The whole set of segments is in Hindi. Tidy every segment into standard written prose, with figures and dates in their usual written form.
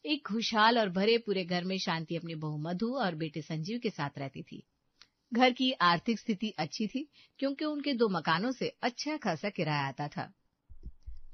एक खुशहाल और भरे पूरे घर में शांति अपनी बहू मधु और बेटे संजीव के साथ रहती थी। घर की आर्थिक स्थिति अच्छी थी क्योंकि उनके 2 मकानों से अच्छा खासा किराया आता था।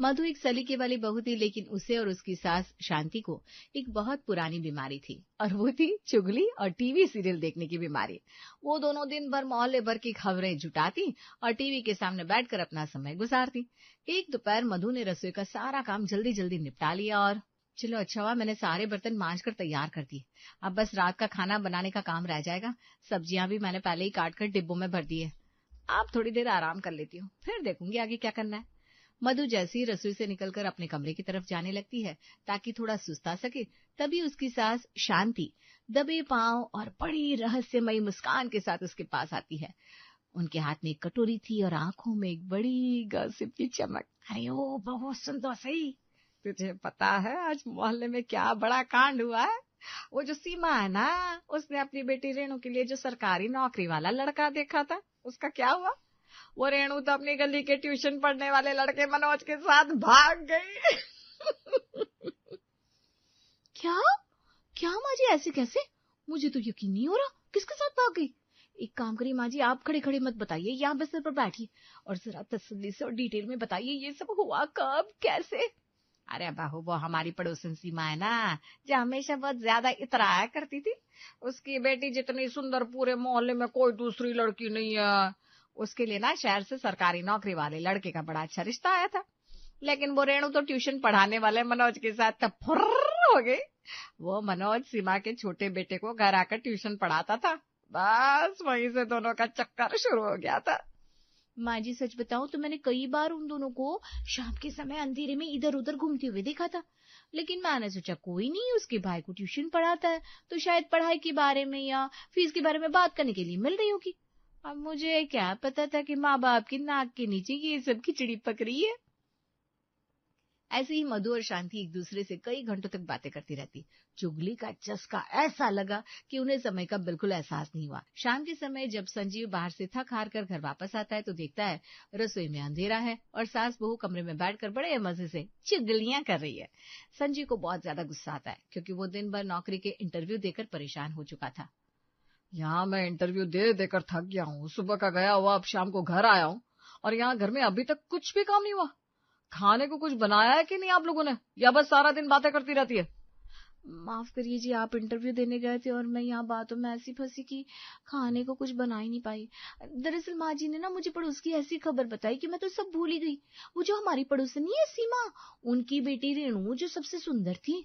मधु एक सलीके वाली बहू थी, लेकिन उसे और उसकी सास शांति को एक बहुत पुरानी बीमारी थी और वो थी चुगली और टीवी सीरियल देखने की बीमारी। वो दोनों दिन भर मोहल्ले भर की खबरें जुटाती और टीवी के सामने बैठकर अपना समय गुजारती। एक दोपहर मधु ने रसोई का सारा काम जल्दी जल्दी निपटा लिया और चलो अच्छा हुआ मैंने सारे बर्तन मांज कर तैयार कर दिए। अब बस रात का खाना बनाने का काम रह जाएगा। सब्जियां भी मैंने पहले ही काट कर डिब्बों में भर दी है। अब थोड़ी देर आराम कर लेती हूँ, फिर देखूंगी आगे क्या करना है। मधु जैसी रसोई से निकलकर अपने कमरे की तरफ जाने लगती है ताकि थोड़ा सुस्ता सके, तभी उसकी सास शांति दबे पांव और बड़ी रहस्यमयी मुस्कान के साथ उसके पास आती है। उनके हाथ में एक कटोरी थी और आंखों में एक बड़ी गॉसिप की चमक। अरे ओ बहू सुन तो सही, तुझे पता है आज मोहल्ले में क्या बड़ा कांड हुआ है? वो जो सीमा है ना, उसने अपनी बेटी रेणु के लिए जो सरकारी नौकरी वाला लड़का देखा था, उसका क्या हुआ? वो रेणु तो अपनी गली के ट्यूशन पढ़ने वाले लड़के मनोज के साथ भाग गई। क्या क्या माँ जी, ऐसे कैसे? मुझे तो यकीन नहीं हो रहा। किसके साथ भाग गई? एक काम करिए माँ जी, आप खड़े खड़े मत बताइए, यहाँ बिस्तर पर बैठिए और जरा तसल्ली से और डिटेल में बताइए ये सब हुआ कब कैसे। अरे बहू, वो हमारी पड़ोसन सीमा है ना, जो हमेशा बहुत ज्यादा इतराया करती थी। उसकी बेटी जितनी सुंदर पूरे मोहल्ले में कोई दूसरी लड़की नहीं है। उसके लिए ना शहर से सरकारी नौकरी वाले लड़के का बड़ा अच्छा रिश्ता आया था, लेकिन वो रेणु तो ट्यूशन पढ़ाने वाले मनोज के साथ तब फुर्र हो गई। वो मनोज सीमा के छोटे बेटे को घर आकर ट्यूशन पढ़ाता था। बस वहीं से दोनों का चक्कर शुरू हो गया था। माँ जी सच बताऊं तो मैंने कई बार उन दोनों को शाम के समय अंधेरे में इधर उधर घूमते हुए देखा था, लेकिन मैंने सोचा कोई नहीं उसके भाई को ट्यूशन पढ़ाता है तो शायद पढ़ाई के बारे में या फीस के बारे में बात करने के लिए मिल रही होगी। अब मुझे क्या पता था कि माँ बाप की नाक के नीचे ये सब खिचड़ी पक रही है। ऐसे ही मधु और शांति एक दूसरे से कई घंटों तक बातें करती रहती। चुगली का चस्का ऐसा लगा कि उन्हें समय का बिल्कुल एहसास नहीं हुआ। शाम के समय जब संजीव बाहर से थक हार कर घर वापस आता है तो देखता है रसोई में अंधेरा है और सास बहू कमरे में बैठकर बड़े मजे से चुगलियां कर रही है। संजीव को बहुत ज्यादा गुस्सा आता है क्योंकि वो दिन भर नौकरी के इंटरव्यू देकर परेशान हो चुका था। यहाँ मैं इंटरव्यू दे देकर थक गया हूँ। सुबह का गया हुआ अब शाम को घर आया हूँ और यहाँ घर में अभी तक कुछ भी काम नहीं हुआ। खाने को कुछ बनाया है कि नहीं आप लोगों ने, या बस सारा दिन बातें करती रहती है? माफ करिए जी, आप इंटरव्यू देने गए थे और मैं यहाँ बातों में ऐसी फंसी कि खाने को कुछ बना ही नहीं पाई। दरअसल माँ जी ने ना मुझे पड़ोस की ऐसी खबर बताई कि मैं तो सब भूल ही गई। वो जो हमारी पड़ोसन नहीं है सीमा, उनकी बेटी रेणु जो सबसे सुंदर थी,